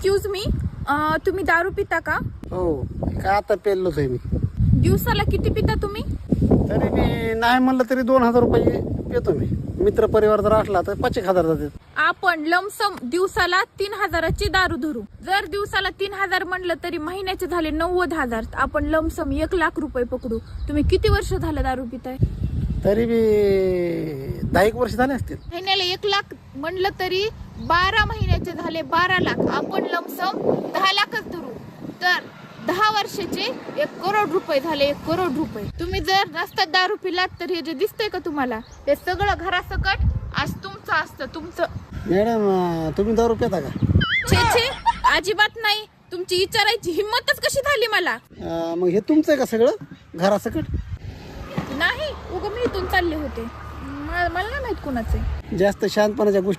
Excuse me, तुम्ही दारू पिता का? हो, का आता पेलोच आहे मी. दिवसाला किती पिता तुम्ही? तरी मी नाही म्हणलं तरी 2000 रुपये पितो मी. मित्र परिवार जर असला तर 5000 जातात. आपण लमसम दिवसाला 3000ची दारू धरू. जर दिवसाला 3000 म्हणलं तरी महिन्याचे झाले 90,000. आपण लमसम 1,00,000 रुपये पकडू. तुम्ही किती वर्ष झालं दारू पिताय? तरी बी 10 वर्ष झाले असतील. महिन्याला 1,00,000 म्हणलं तरी 12 महिन्याचे झाले 12 लाख. आपण लमसम 10 लाखच धरू. तर 10 वर्षाचे 1 करोड रुपये झाले. 1 करोड रुपये. तुम्ही जर रस्त्यात दारू पिलात तर हे जे दिसतंय का तुम्हाला, हे सगळं घरासकट आज तुमचं असतं. तुमचं. मॅडम तुम्ही दारू पिता का? छे अजिबात नाही. तुमची विचारायची हिंमतच कशी झाली मला? मग हे तुमचं आहे का सगळं घरासकट? नाही, उगं मी इथून चालले होते. मला नाही माहित कोणाचे. जास्त शांतपणाच्या गोष्टी